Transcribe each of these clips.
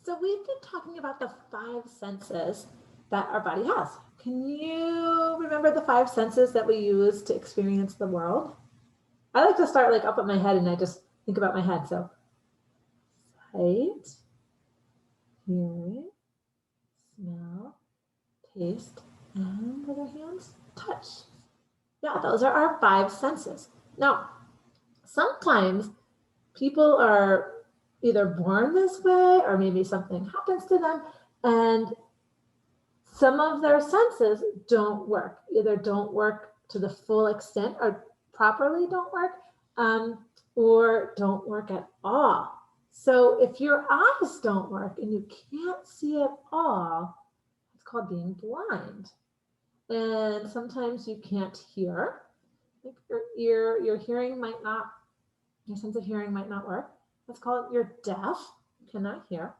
So we've been talking about the five senses that our body has. Can you remember the five senses that we use to experience the world? I like to start like up at my head and I just think about my head. So sight, hearing, smell, taste, and with our hands, touch. Yeah, those are our five senses. Now, sometimes people are either born this way or maybe something happens to them and some of their senses don't work, either don't work to the full extent or properly don't work, or don't work at all. So if your eyes don't work and you can't see at all, it's called being blind. And sometimes you can't hear. Like your hearing might not, your sense of hearing might not work. That's called you're deaf, you cannot hear.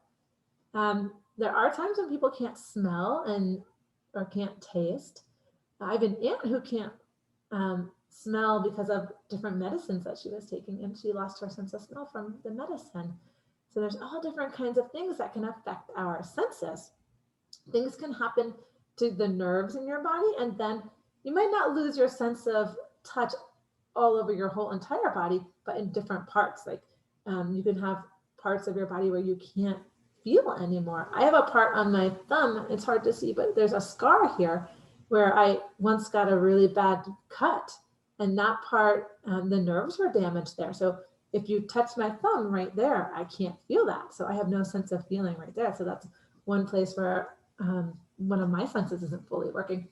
There are times when people can't smell and or can't taste. I have an aunt who can't smell because of different medicines that she was taking, and she lost her sense of smell from the medicine. So there's all different kinds of things that can affect our senses. Things can happen to the nerves in your body, and then you might not lose your sense of touch all over your whole entire body, but in different parts. Like you can have parts of your body where you can't feel anymore. I have a part on my thumb, it's hard to see, but there's a scar here where I once got a really bad cut, and that part, the nerves were damaged there. So if you touch my thumb right there, I can't feel that. So I have no sense of feeling right there. So that's one place where one of my senses isn't fully working.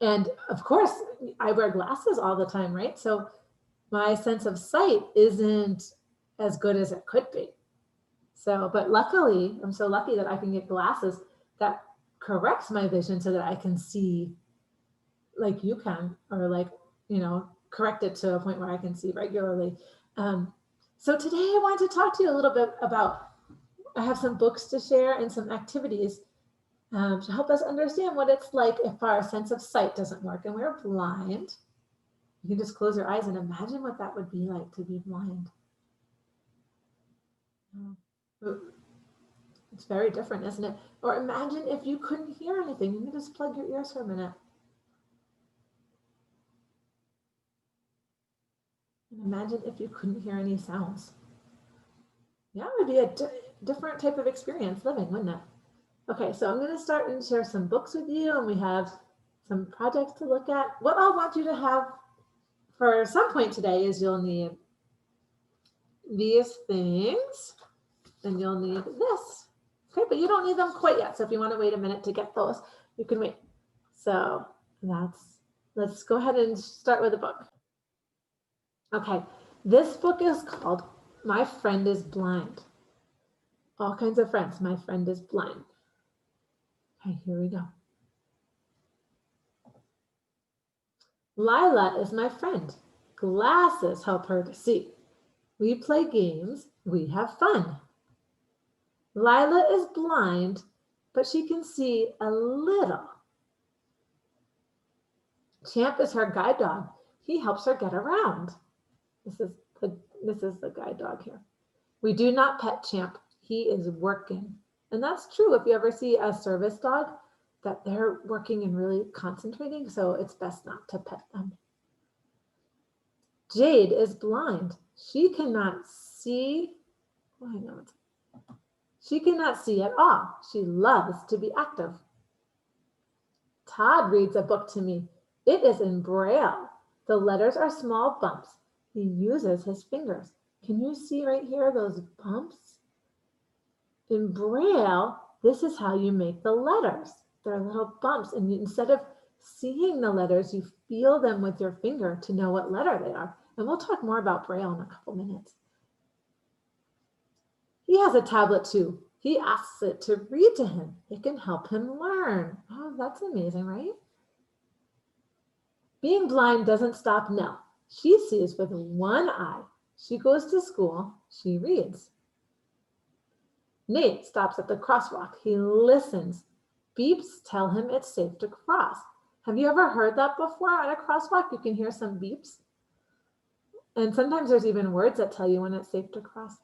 And of course, I wear glasses all the time, right? So my sense of sight isn't as good as it could be. So, but luckily, I'm so lucky that I can get glasses that corrects my vision so that I can see like you can, or like, correct it to a point where I can see regularly. So today I want to talk to you a little bit about, I have some books to share and some activities to help us understand what it's like if our sense of sight doesn't work and we're blind. You can just close your eyes and imagine what that would be like to be blind. It's very different, isn't it? Or imagine if you couldn't hear anything. You can just plug your ears for a minute. And imagine if you couldn't hear any sounds. Yeah, it would be a different type of experience living, wouldn't it? Okay, so I'm going to start and share some books with you, and we have some projects to look at. What I want you to have for some point today is you'll need these things, and you'll need this. Okay, but you don't need them quite yet. So if you want to wait a minute to get those, you can wait. So let's go ahead and start with a book. Okay, this book is called My Friend is Blind. All kinds of friends. My friend is blind. Okay, here we go. Lila is my friend. Glasses help her to see. We play games. We have fun. Lila is blind, but she can see a little. Champ is her guide dog. He helps her get around. This is the guide dog here. We do not pet Champ. He is working. And that's true if you ever see a service dog, that they're working and really concentrating, so it's best not to pet them. Jade is blind. She cannot see. Oh, hang on. She cannot see at all. She loves to be active. Todd reads a book to me. It is in Braille. The letters are small bumps. He uses his fingers. Can you see right here those bumps? In Braille, this is how you make the letters. They're little bumps, and instead of seeing the letters, you feel them with your finger to know what letter they are. And we'll talk more about Braille in a couple minutes. He has a tablet too. He asks it to read to him. It can help him learn. Oh, that's amazing, right? Being blind doesn't stop Nell. She sees with one eye. She goes to school. She reads. Nate stops at the crosswalk. He listens. Beeps tell him it's safe to cross. Have you ever heard that before at a crosswalk? You can hear some beeps. And sometimes there's even words that tell you when it's safe to cross.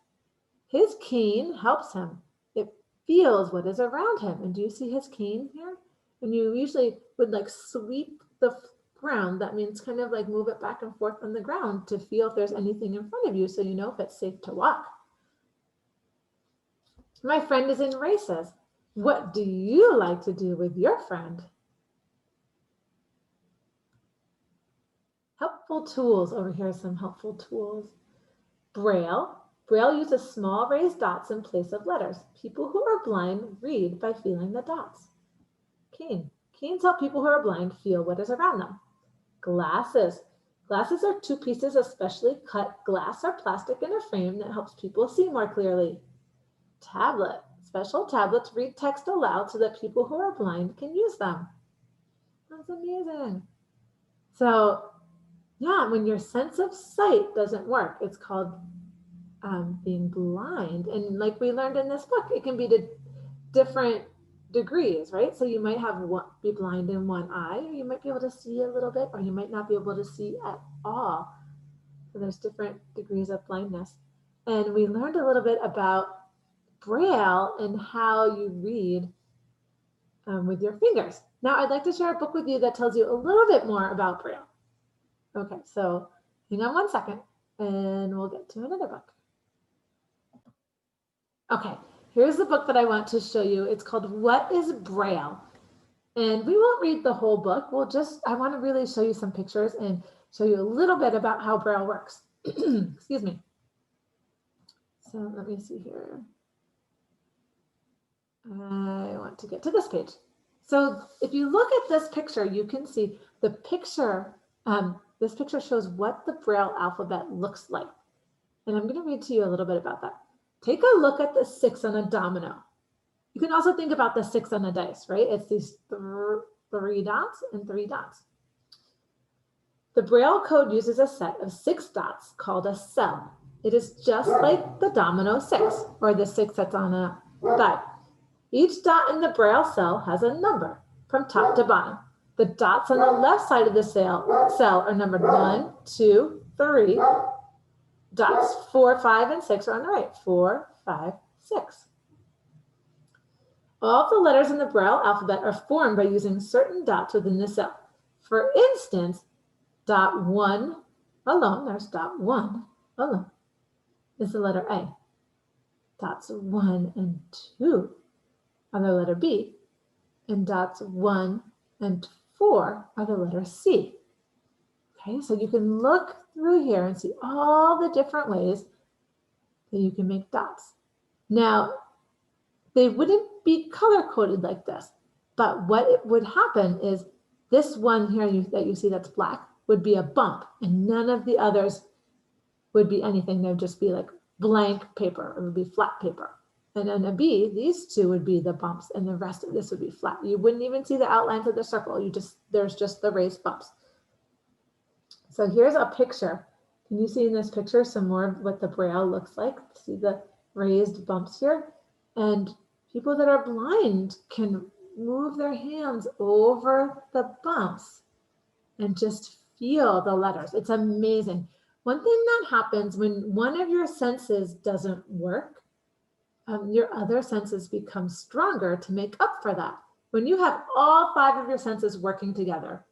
His cane helps him. It feels what is around him. And do you see his cane here? And you usually would like sweep the ground. That means kind of like move it back and forth on the ground to feel if there's anything in front of you so you know if it's safe to walk. My friend is in races. What do you like to do with your friend? Helpful tools. Over here are some helpful tools. Braille. Braille uses small raised dots in place of letters. People who are blind read by feeling the dots. Cane. Canes help people who are blind feel what is around them. Glasses. Glasses are two pieces of specially cut glass or plastic in a frame that helps people see more clearly. Tablet. Special tablets read text aloud so that people who are blind can use them. That's amazing. So yeah, when your sense of sight doesn't work, it's called being blind. And like we learned in this book, it can be to different degrees, right? So you might be blind in one eye, or you might be able to see a little bit, or you might not be able to see at all. So there's different degrees of blindness. And we learned a little bit about Braille and how you read with your fingers. Now I'd like to share a book with you that tells you a little bit more about Braille. Okay, so hang on one second and we'll get to another book. Okay, here's the book that I want to show you. It's called What is Braille? And we won't read the whole book. I want to really show you some pictures and show you a little bit about how Braille works. Excuse me. So let me see here. I want to get to this page. So if you look at this picture, you can see the picture. This picture shows what the Braille alphabet looks like. And I'm going to read to you a little bit about that. Take a look at the 6 on a domino. You can also think about the 6 on a dice, right? It's these 3 dots and 3 dots. The Braille code uses a set of 6 dots called a cell. It is just like the domino 6, or the 6 that's on a die. Each dot in the Braille cell has a number from top to bottom. The dots on the left side of the cell are numbered 1, 2, 3. Dots 4, 5, and 6 are on the right. 4, 5, 6. All the letters in the Braille alphabet are formed by using certain dots within the cell. For instance, dot 1 alone, there's dot 1 alone, is the letter A. Dots 1 and 2 are the letter B, and dots 1 and 4 are the letter C. Okay, so you can look through here and see all the different ways that you can make dots. Now, they wouldn't be color-coded like this, but what would happen is this one here that you see that's black would be a bump, and none of the others would be anything. They'd just be like blank paper. It would be flat paper. And then a B, these two would be the bumps, and the rest of this would be flat. You wouldn't even see the outlines of the circle. There's just the raised bumps. So here's a picture. Can you see in this picture some more of what the Braille looks like? See the raised bumps here? And people that are blind can move their hands over the bumps and just feel the letters. It's amazing. One thing that happens when one of your senses doesn't work, your other senses become stronger to make up for that. When you have all 5 of your senses working together,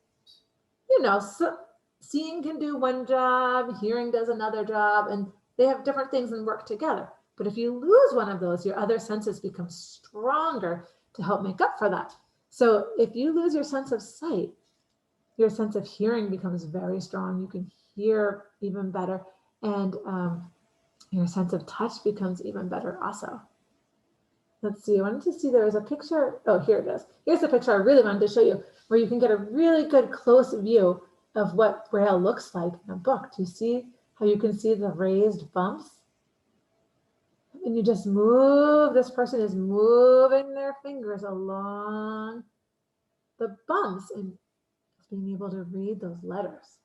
so seeing can do one job, hearing does another job, and they have different things and work together. But if you lose one of those, your other senses become stronger to help make up for that. So if you lose your sense of sight, your sense of hearing becomes very strong. You can hear even better, and your sense of touch becomes even better also. Let's see, I wanted to see, there was a picture. Oh, here it is. Here's the picture I really wanted to show you, where you can get a really good close view of what Braille looks like in a book. Do you see how you can see the raised bumps? And you just move, this person is moving their fingers along the bumps and being able to read those letters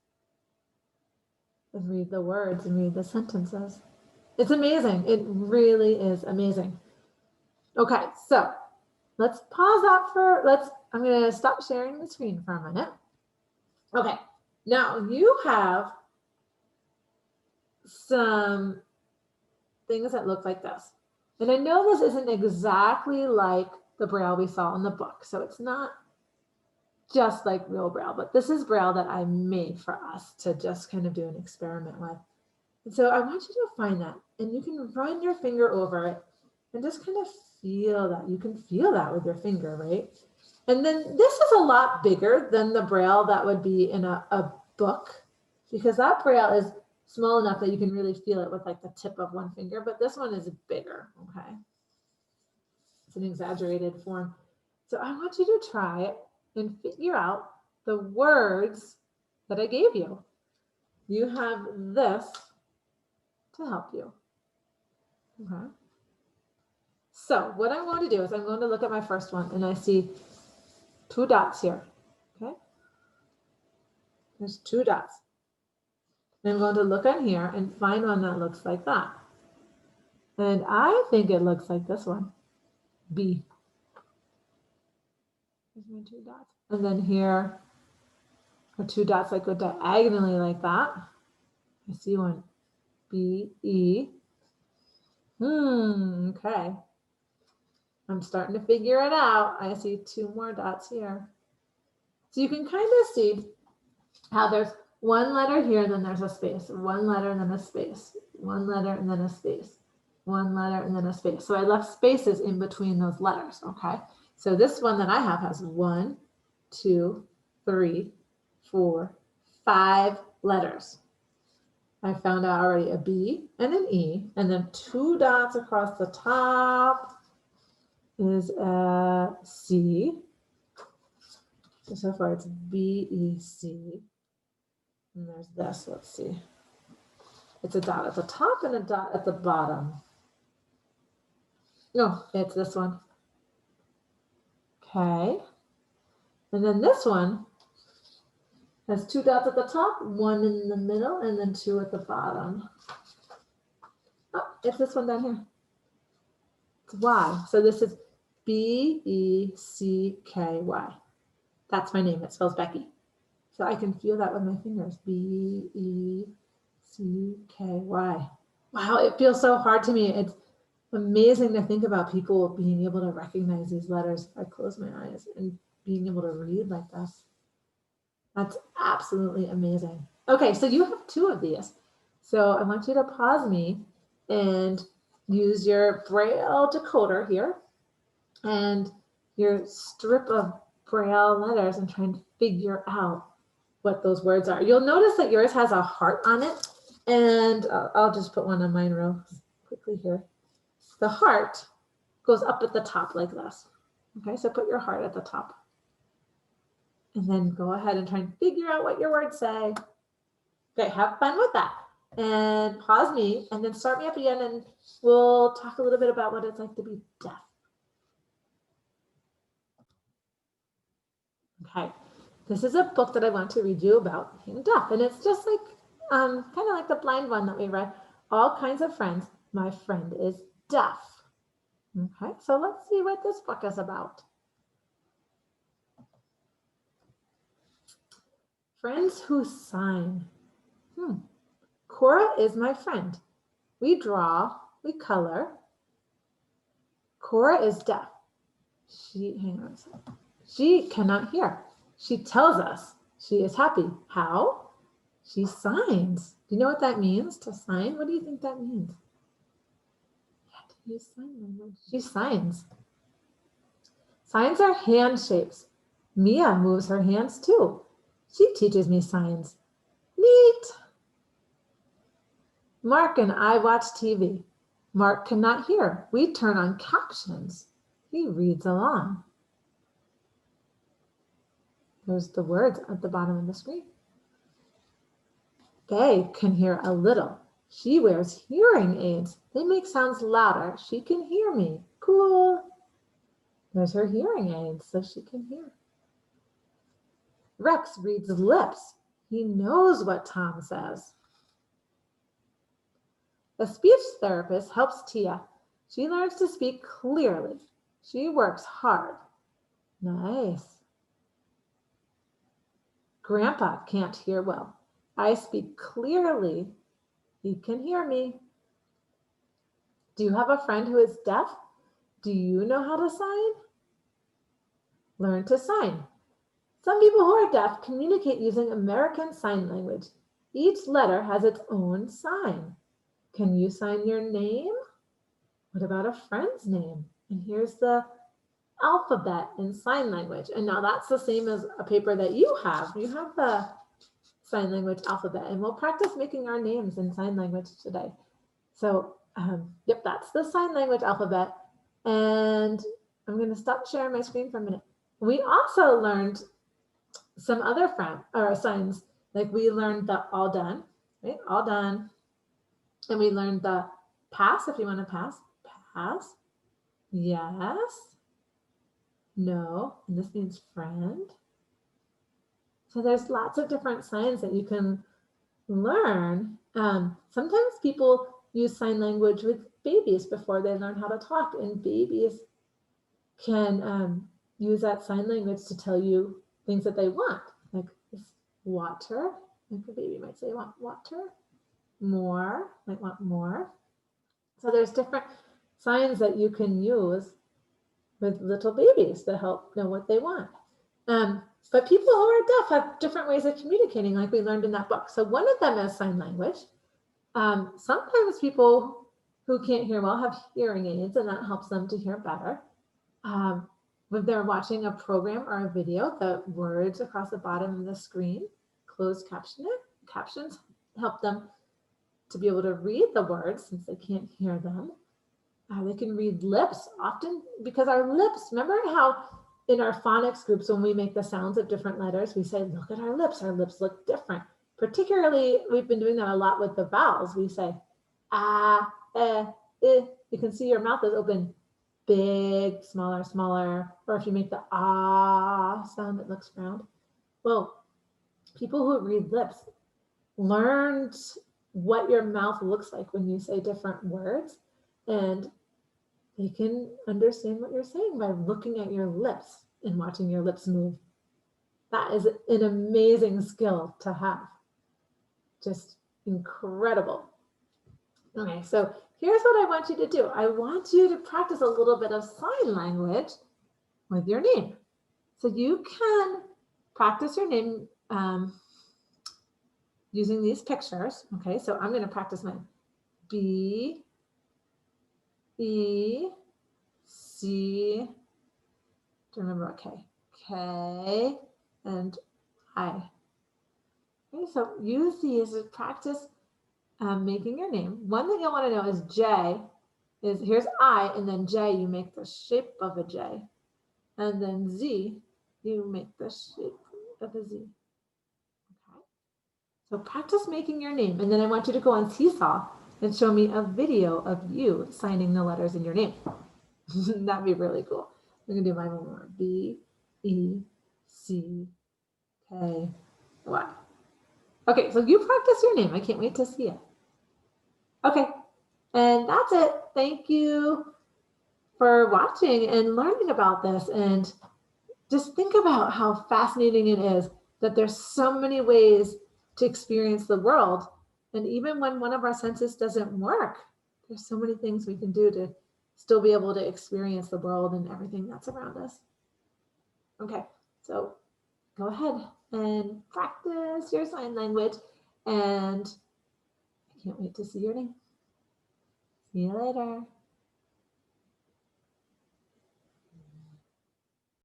and read the words and read the sentences. It's amazing. It really is amazing. Okay, so let's pause that I'm going to stop sharing the screen for a minute. Okay, now you have some things that look like this. And I know this isn't exactly like the Braille we saw in the book, so it's not just like real Braille, but this is Braille that I made for us to just kind of do an experiment with. And so I want you to find that, and you can run your finger over it and just kind of feel that. You can feel that with your finger, right? And then this is a lot bigger than the Braille that would be in a book, because that Braille is small enough that you can really feel it with like the tip of one finger, but this one is bigger, okay? It's an exaggerated form. So I want you to try it and figure out the words that I gave you. You have this to help you. Okay. So what I'm going to do is I'm going to look at my first one and I see 2 dots here. Okay. There's 2 dots. And I'm going to look on here and find one that looks like that. And I think it looks like this one, B. There's my 2 dots. And then here are 2 dots that go diagonally like that. I see one, B, E. Okay. I'm starting to figure it out. I see 2 more dots here. So you can kind of see how there's one letter here, and then there's a space, one letter, and then a space, one letter, and then a space, one letter, and then a space. So I left spaces in between those letters, okay? So this one that I have has 1, 2, 3, 4, 5 letters. I found out already a B and an E, and then 2 dots across the top is a C. So far it's B, E, C. And there's this, let's see. It's a dot at the top and a dot at the bottom. No, it's this one. Okay. And then this one has 2 dots at the top, 1 in the middle, and then 2 at the bottom. Oh, it's this one down here. It's Y. So this is B-E-C-K-Y. That's my name. It spells Becky. So I can feel that with my fingers. B-E-C-K-Y. Wow, it feels so hard to me. It's amazing to think about people being able to recognize these letters if I close my eyes and being able to read like this. That's absolutely amazing. Okay, so you have 2 of these. So I want you to pause me and use your Braille decoder here and your strip of Braille letters and try and figure out what those words are. You'll notice that yours has a heart on it, and I'll just put one on mine real quickly here. The heart goes up at the top like this. Okay, so put your heart at the top. And then go ahead and try and figure out what your words say. Okay, have fun with that. And pause me and then start me up again, and we'll talk a little bit about what it's like to be deaf. Okay, this is a book that I want to read you about being deaf, and it's just like kind of like the blind one that we read. All kinds of friends. My friend is deaf. Okay, so let's see what this book is about. Friends who sign. Cora is my friend. We draw, we color. Cora is deaf. Hang on a second. She cannot hear. She tells us she is happy. How? She signs. Do you know what that means, to sign? What do you think that means? Yeah, to use sign language. She signs. Signs are hand shapes. Mia moves her hands too. She teaches me signs. Neat. Mark and I watch TV. Mark cannot hear. We turn on captions. He reads along. There's the words at the bottom of the screen. Gay can hear a little. She wears hearing aids. They make sounds louder. She can hear me. Cool. There's her hearing aids so she can hear. Rex reads lips. He knows what Tom says. A speech therapist helps Tia. She learns to speak clearly. She works hard. Nice. Grandpa can't hear well. I speak clearly. He can hear me. Do you have a friend who is deaf? Do you know how to sign? Learn to sign. Some people who are deaf communicate using American Sign Language. Each letter has its own sign. Can you sign your name? What about a friend's name? And here's the alphabet in sign language. And now that's the same as a paper that you have. You have the sign language alphabet, and we'll practice making our names in sign language today. So, yep, that's the sign language alphabet. And I'm going to stop sharing my screen for a minute. We also learned some other signs, like we learned the all done, right? All done. And we learned the pass, if you want to pass, pass, yes, no, and this means friend. So there's lots of different signs that you can learn. Sometimes people use sign language with babies before they learn how to talk, and babies can use that sign language to tell you things that they want, like water, like the baby might say, want water, more, might want more. So there's different signs that you can use with little babies to help know what they want. But people who are deaf have different ways of communicating, like we learned in that book. So one of them is sign language. Sometimes people who can't hear well have hearing aids, and that helps them to hear better. When they're watching a program or a video, the words across the bottom of the screen, closed captions help them to be able to read the words since they can't hear them. They can read lips often because our lips, remember how in our phonics groups, when we make the sounds of different letters, we say, look at our lips look different. Particularly, we've been doing that a lot with the vowels. We say, ah, eh, you can see your mouth is open, big, smaller, smaller. Or if you make the ah sound, it looks round. Well, people who read lips learned what your mouth looks like when you say different words, and they can understand what you're saying by looking at your lips and watching your lips move. That is an amazing skill to have. Just incredible. Okay, so here's what I want you to do. I want you to practice a little bit of sign language with your name. So you can practice your name using these pictures. Okay, so I'm going to practice mine. B, E, C, to remember, okay, K, and I. Okay, so use these to practice making your name. One thing I want to know is J, is here's I, and then J, you make the shape of a J. And then Z, you make the shape of a Z. Okay. So practice making your name, and then I want you to go on Seesaw and show me a video of you signing the letters in your name. That'd be really cool. I'm gonna do mine one more. B, E, C, K, Y. Okay, so you practice your name. I can't wait to see it. Okay, and that's it. Thank you for watching and learning about this. And just think about how fascinating it is that there's so many ways to experience the world. And even when one of our senses doesn't work, there's so many things we can do to still be able to experience the world and everything that's around us. Okay, so go ahead and practice your sign language, and I can't wait to see your name. See you later.